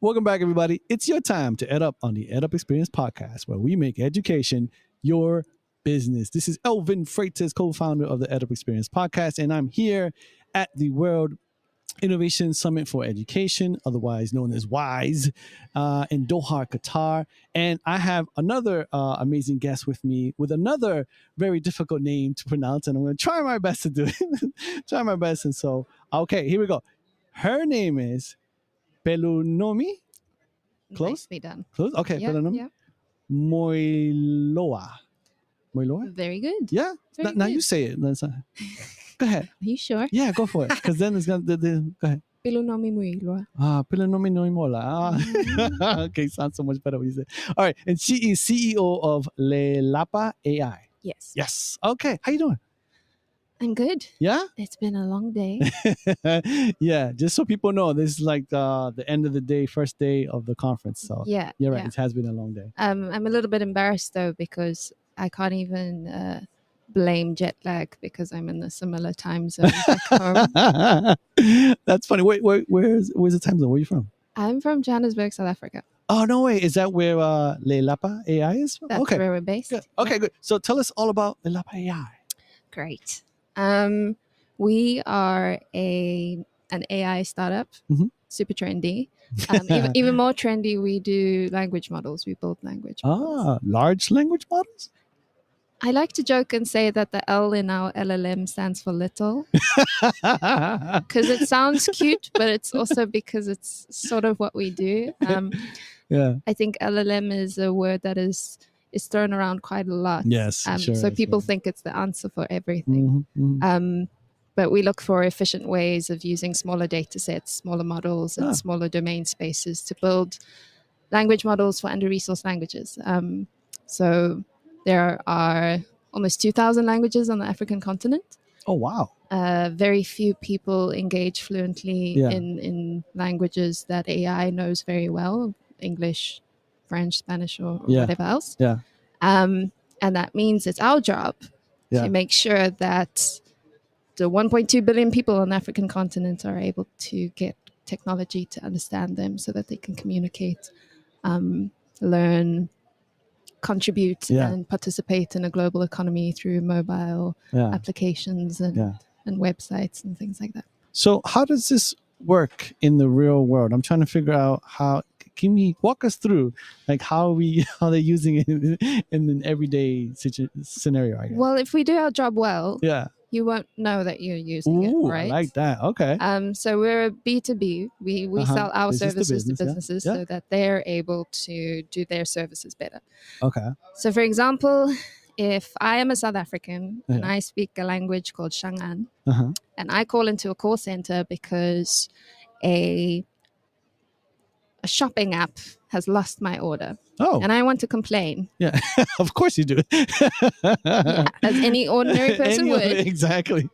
Welcome back, everybody. It's your time to EdUp on the EdUp Experience podcast, where we make education your business. This is Elvin Freitas, co-founder of the EdUp Experience podcast, and I'm here at the World Innovation Summit for Education, otherwise known as WISE, in Doha, Qatar. And I have another amazing guest with me with another very difficult name to pronounce, and I'm going to try my best to do it. Try my best. And so, okay, here we go. Her name is Pelonomi. Close? Nicely done. Close? Okay, Yeah, Pelonomi. yeah. Moiloa. Moiloa? Very good. Yeah? Very Now good. you say it. Go ahead. Are you sure? Yeah, go for it. Because then it's going to... Go ahead. Pelonomi Moiloa. Pelonomi Moiloa. Okay, sounds so much better when you say. All right, and she is CEO of Lelapa AI. Yes. Yes. Okay, how you doing? I'm good. Yeah? It's been a long day. Yeah, just so people know, this is like the end of the day, first day of the conference. So Yeah. you're right, yeah. it has been a long day. I'm a little bit embarrassed though because I can't even blame jet lag because I'm in a similar time zone back home. That's funny. Wait, where's the time zone? Where are you from? I'm from Johannesburg, South Africa. Oh, no way. Is that where Lelapa AI is from? That's Okay. where we're based. Good. Okay, good. So tell us all about Lelapa AI. Great. We are an AI startup, super trendy. Even more trendy, we do language models. We build language models. Large language models? I like to joke and say that the L in our LLM stands for little because it sounds cute, but it's also because it's sort of what we do. Yeah. I think LLM is a word that is thrown around quite a lot. Yes, sure so is, people yeah. think it's the answer for everything. But we look for efficient ways of using smaller data sets, smaller models, and smaller domain spaces to build language models for under-resourced languages. So there are almost 2,000 languages on the African continent. Oh, wow. Very few people engage fluently in languages that AI knows very well, English, French, Spanish, or whatever else. Yeah. And that means it's our job to make sure that the 1.2 billion people on the African continent are able to get technology to understand them so that they can communicate, learn, contribute, and participate in a global economy through mobile applications and websites and things like that. So how does this work in the real world? I'm trying to figure out how. Can you walk us through like how they're using it in an everyday scenario, I guess? Well, if we do our job well, you won't know that you're using it, right? I like that. Okay. So we're a B2B. We sell our services to businesses so that they're able to do their services better. Okay. So for example, if I am a South African and I speak a language called Shangaan, and I call into a call center because a shopping app has lost my order. And I want to complain. Yeah, of course you do. As any ordinary person would. Exactly.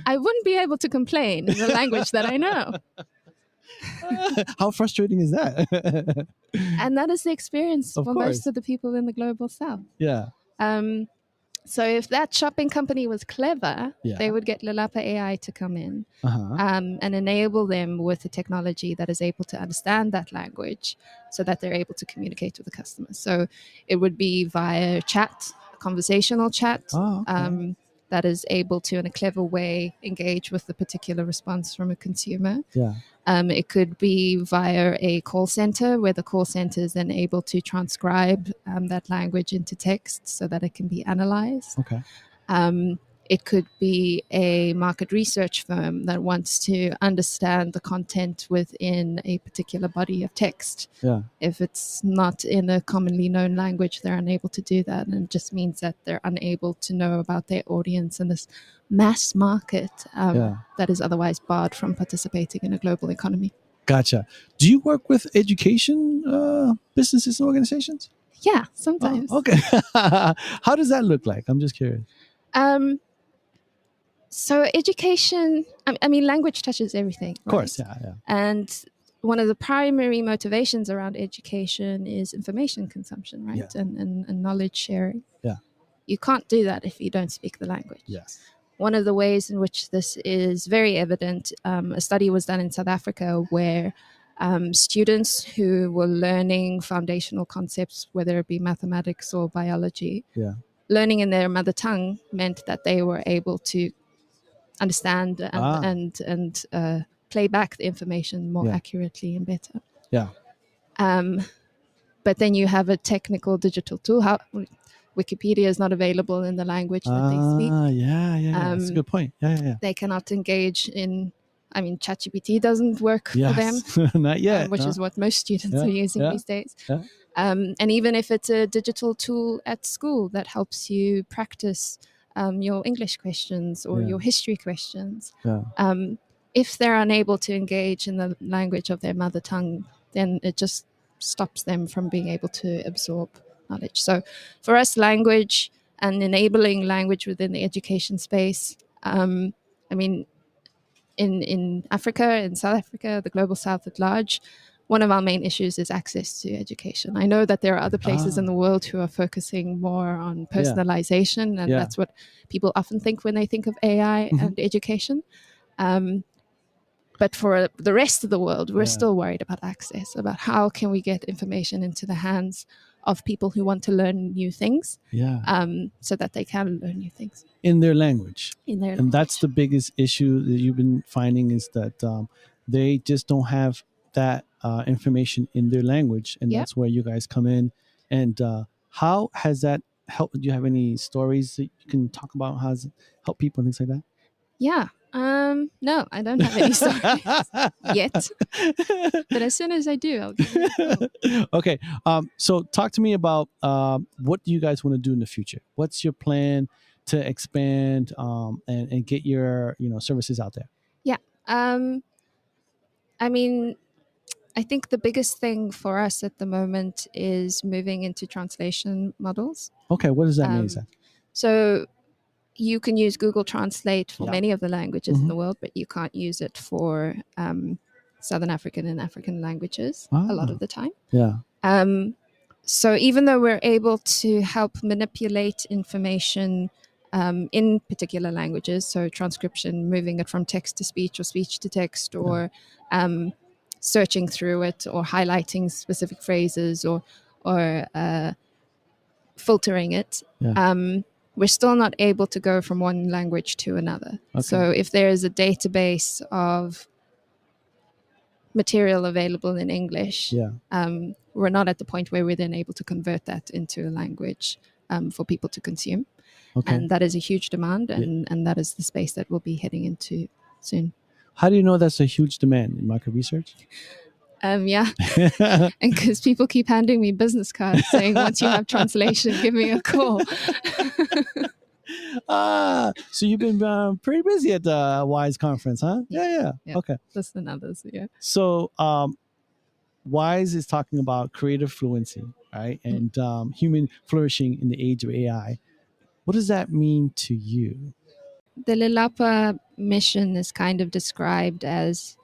I wouldn't be able to complain in the language that I know. How frustrating is that? And that is the experience for most of the people in the global south. Yeah. So if that shopping company was clever, they would get Lelapa AI to come in and enable them with a technology that is able to understand that language so that they're able to communicate with the customer. So it would be via chat, conversational chat, that is able to, in a clever way, engage with the particular response from a consumer. Yeah. It could be via a call center where the call center is then able to transcribe that language into text so that it can be analyzed. Okay. It could be a market research firm that wants to understand the content within a particular body of text. Yeah. If it's not in a commonly known language, they're unable to do that. And it just means that they're unable to know about their audience in this mass market that is otherwise barred from participating in a global economy. Gotcha. Do you work with education businesses and organizations? Yeah, sometimes. Okay. How does that look like? I'm just curious. So education, I mean, language touches everything. Of course, yeah. And one of the primary motivations around education is information consumption, right? Yeah. And knowledge sharing. Yeah. You can't do that if you don't speak the language. Yes. One of the ways in which this is very evident, a study was done in South Africa where students who were learning foundational concepts, whether it be mathematics or biology, learning in their mother tongue meant that they were able to understand and play back the information more accurately and better. But then you have a technical digital tool. Wikipedia is not available in the language that they speak. That's a good point. They cannot engage in, ChatGPT doesn't work for them. Not yet. Which is what most students are using these days. And even if it's a digital tool at school that helps you practice your English questions or your history questions, if they're unable to engage in the language of their mother tongue, then it just stops them from being able to absorb knowledge. So for us, language and enabling language within the education space, in Africa, in South Africa, the global South at large, one of our main issues is access to education. I know that there are other places in the world who are focusing more on personalization, and that's what people often think when they think of AI and education. But for the rest of the world, we're still worried about access, about how can we get information into the hands of people who want to learn new things, so that they can learn new things. In their language. And that's the biggest issue that you've been finding, is that they just don't have that information in their language. And that's where you guys come in. And how has that helped? Do you have any stories that you can talk about? How has it helped people and things like that? Yeah. No, I don't have any stories yet. But as soon as I do, I'll give you a call. Okay. So talk to me about what do you guys want to do in the future? What's your plan to expand and get your services out there? Yeah. I think the biggest thing for us at the moment is moving into translation models. Okay, what does that mean exactly? So you can use Google Translate for many of the languages in the world, but you can't use it for Southern African and African languages a lot of the time. So even though we're able to help manipulate information in particular languages, so transcription, moving it from text to speech or speech to text, or searching through it, or highlighting specific phrases, or filtering it, we're still not able to go from one language to another. So if there is a database of material available in English, we're not at the point where we're then able to convert that into a language for people to consume. And that is a huge demand, and that is the space that we'll be heading into soon. How do you know that's a huge demand? In market research? And because people keep handing me business cards saying, once you have translation, give me a call. So you've been pretty busy at the WISE conference, huh? Yeah. Okay. Plus the others, So WISE is talking about creative fluency, right? And human flourishing in the age of AI. What does that mean to you? The Lelapa mission is kind of described as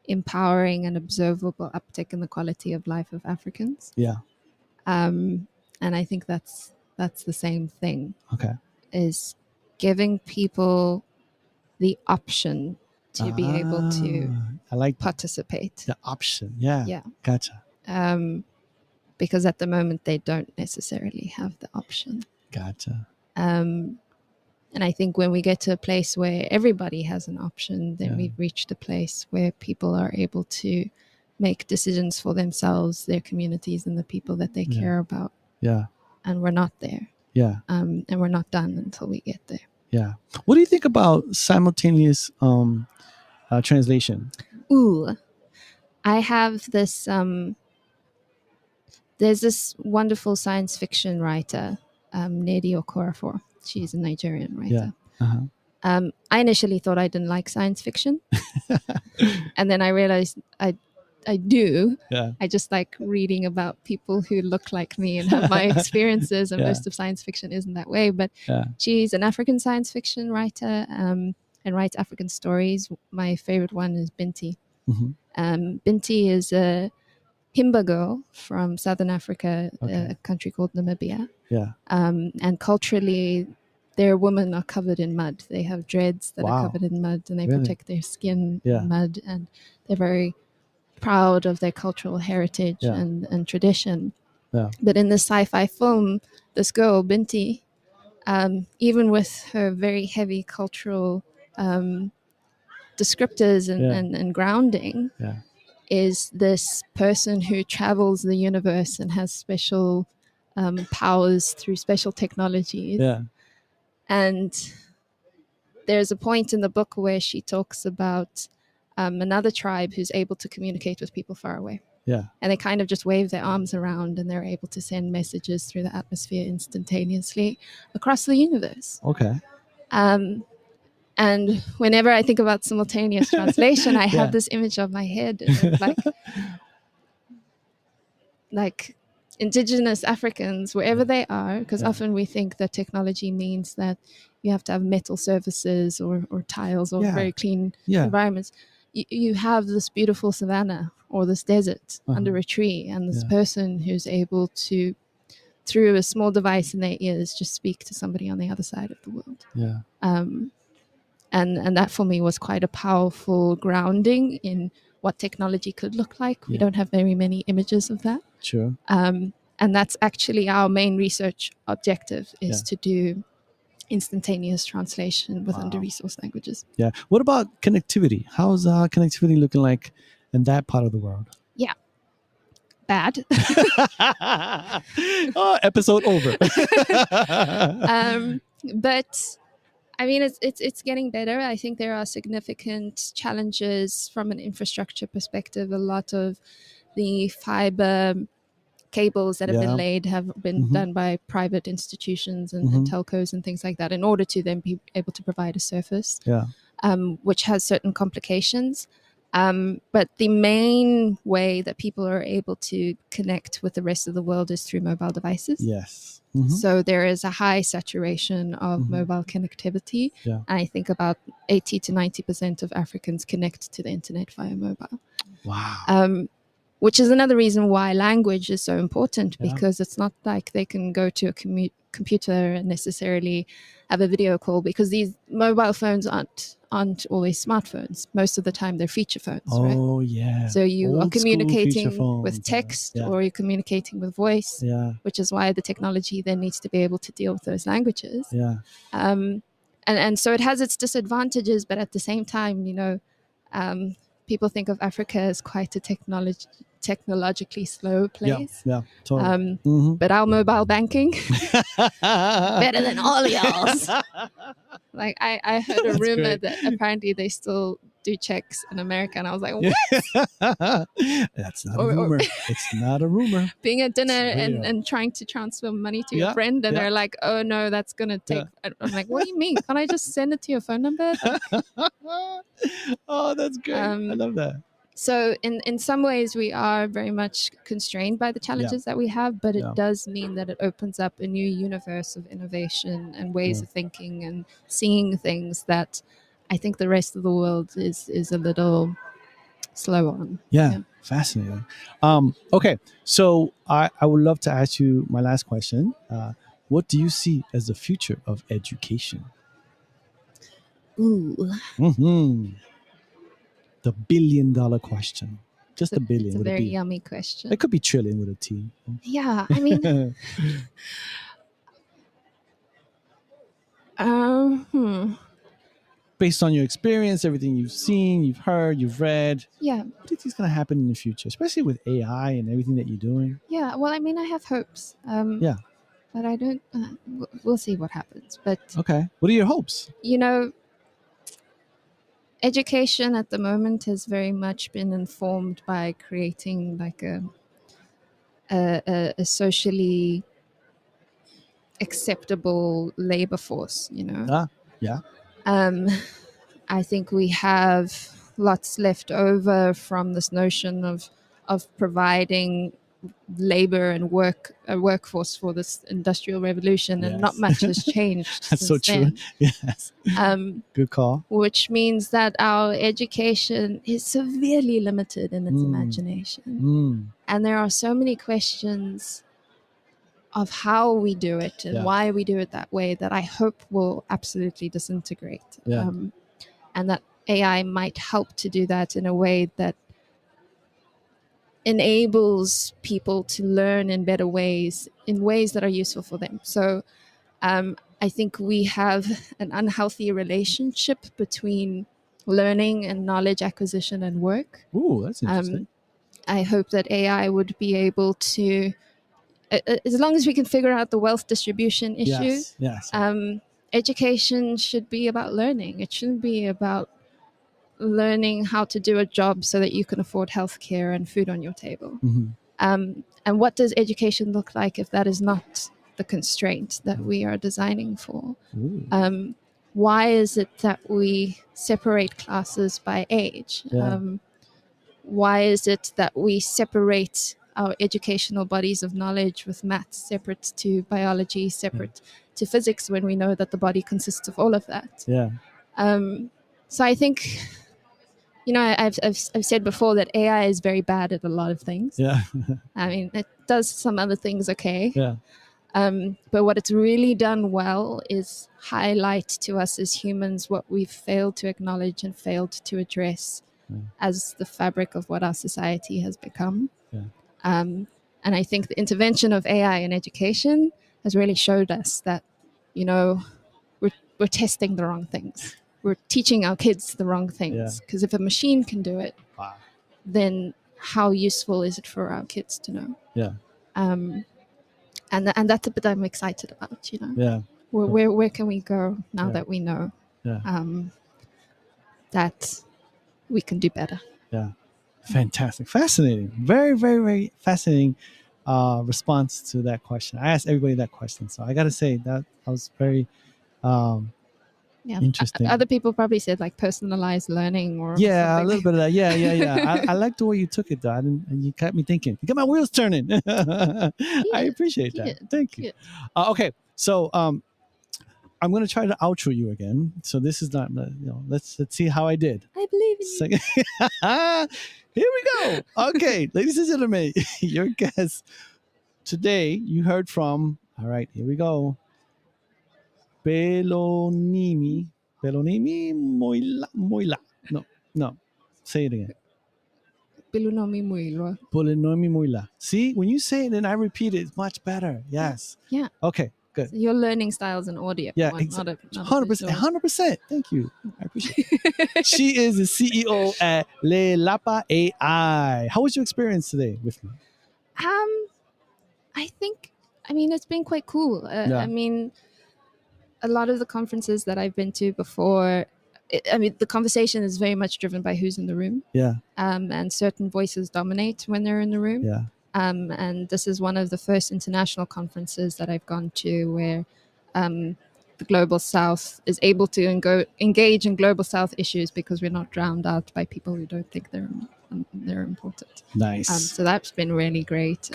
empowering an observable uptick in the quality of life of Africans. And I think that's the same thing. Is giving people the option to be able to participate. The option. Yeah. Gotcha. Because at the moment they don't necessarily have the option. Gotcha. And I think when we get to a place where everybody has an option, then we've reached a place where people are able to make decisions for themselves, their communities, and the people that they care about. And we're not there. And we're not done until we get there. What do you think about simultaneous translation? I have this there's this wonderful science fiction writer, Nnedi Okorafor. She's a Nigerian writer. I initially thought I didn't like science fiction. And then I realized I do. I just like reading about people who look like me and have my experiences, and most of science fiction isn't that way. But she's an African science fiction writer and writes African stories. My favorite one is Binti. Binti is a Himba girl from Southern Africa, a country called Namibia. And culturally, their women are covered in mud. They have dreads that are covered in mud, and they protect their skin in mud, and they're very proud of their cultural heritage and tradition. Yeah. But in the sci-fi film, this girl, Binti, even with her very heavy cultural descriptors and grounding, is this person who travels the universe and has special powers through special technologies. Yeah. And there's a point in the book where she talks about another tribe who's able to communicate with people far away. Yeah. And they kind of just wave their arms around and they're able to send messages through the atmosphere instantaneously across the universe. Okay. And whenever I think about simultaneous translation, I have this image of my head like indigenous Africans, wherever they are, because often we think that technology means that you have to have metal surfaces or tiles or very clean environments. You have this beautiful savanna or this desert under a tree, and this person who's able to, through a small device in their ears, just speak to somebody on the other side of the world. Yeah. And that for me was quite a powerful grounding in what technology could look like. We don't have very many images of that. Sure. And that's actually our main research objective, is to do instantaneous translation with under-resourced languages. Yeah. What about connectivity? How's connectivity looking like in that part of the world? Yeah. Bad. Episode over. But I mean, it's getting better. I think there are significant challenges from an infrastructure perspective. A lot of the fiber cables that have been laid have been done by private institutions and telcos and things like that, in order to then be able to provide a service, which has certain complications. But the main way that people are able to connect with the rest of the world is through mobile devices. Yes. So there is a high saturation of mobile connectivity. And I think about 80 to 90% of Africans connect to the internet via mobile. Wow. Which is another reason why language is so important, because it's not like they can go to a computer and necessarily have a video call, because these mobile phones aren't always smartphones. Most of the time they're feature phones, right? Oh, yeah. So you are communicating with text or you're communicating with voice, which is why the technology then needs to be able to deal with those languages. Yeah. And so it has its disadvantages, but at the same time, people think of Africa as quite a technologically slow place. Yeah, totally. But our mobile banking, better than all y'all's. Like I heard a rumor that apparently they still do checks in America, and I was like, what? That's not a rumor. It's not a rumor. Being at dinner and trying to transfer money to your friend, and they're like, oh no, that's gonna take. I'm like, what do you mean? Can't I just send it to your phone number? Oh, that's great. I love that. So in some ways, we are very much constrained by the challenges that we have, but it does mean that it opens up a new universe of innovation and ways of thinking and seeing things that I think the rest of the world is a little slow on. Yeah. Fascinating. Okay, so I would love to ask you my last question. What do you see as the future of education? Ooh. The $1 billion question. Just a billion. It's a very yummy question. It could be trillion with a T. Yeah, I mean, based on your experience, everything you've seen, you've heard, you've read, what do you think is going to happen in the future, especially with AI and everything that you're doing? Yeah, well, I mean, I have hopes. But I don't. We'll see what happens. But okay, what are your hopes? Education at the moment has very much been informed by creating like a socially acceptable labor force, I think we have lots left over from this notion of providing labor and a workforce for this industrial revolution, and not much has changed. That's so true. Then. Yes. Good call. Which means that our education is severely limited in its imagination. And there are so many questions of how we do it and why we do it that way that I hope will absolutely disintegrate. And that AI might help to do that in a way that enables people to learn in better ways, in ways that are useful for them. So I think we have an unhealthy relationship between learning and knowledge acquisition and work. Ooh, that's interesting. I hope that AI would be able to, as long as we can figure out the wealth distribution issue, yes. Education should be about learning. It shouldn't be about learning how to do a job so that you can afford healthcare and food on your table. Mm-hmm. And what does education look like if that is not the constraint that we are designing for? Why is it that we separate classes by age? Yeah. Why is it that we separate our educational bodies of knowledge, with maths separate to biology, separate to physics, when we know that the body consists of all of that? Yeah. So I think, I've said before that AI is very bad at a lot of things. Yeah. I mean, it does some other things okay. Yeah. But what it's really done well is highlight to us as humans what we've failed to acknowledge and failed to address as the fabric of what our society has become. Yeah. And I think the intervention of AI in education has really showed us that, we're testing the wrong things. We're teaching our kids the wrong things. Because if a machine can do it, then how useful is it for our kids to know? Yeah. And that's a bit I'm excited about, Yeah. Where can we go now that we know that we can do better? Yeah. Fantastic. Fascinating. Very, very, very fascinating response to that question. I asked everybody that question. So I got to say that was very interesting. Other people probably said like personalized learning or a little bit of that. Yeah. I like the way you took it though. And you got me thinking. You got my wheels turning. I appreciate that. Thank you. Okay. So I'm going to try to outro you again. So this is not, let's see how I did. I believe in you. Here we go. Okay, ladies and gentlemen, your guest today, you heard from, all right, here we go. Pelonomi Moiloa. No. Say it again. Pelonomi Moiloa. Pelonomi Moiloa. See, when you say it and I repeat it, it's much better. Yes. Yeah. Okay. Good. So your learning style is an audio. Yeah, exactly. 100%. 100%. Thank you. I appreciate it. She is the CEO at Lelapa AI. How was your experience today with me? I mean, it's been quite cool. I mean, a lot of the conferences that I've been to before, the conversation is very much driven by who's in the room. Yeah. And certain voices dominate when they're in the room. Yeah. And this is one of the first international conferences that I've gone to where the Global South is able to engage in Global South issues because we're not drowned out by people who don't think they're important. Nice. So that's been really great.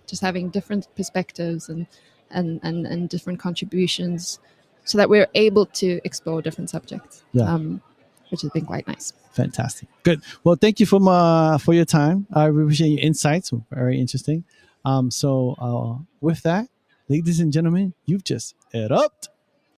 Just having different perspectives and different contributions so that we're able to explore different subjects, which has been quite nice. Fantastic. Good. Well, thank you for your time. I appreciate your insights. Very interesting. So with that, ladies and gentlemen, you've just EdUp'd.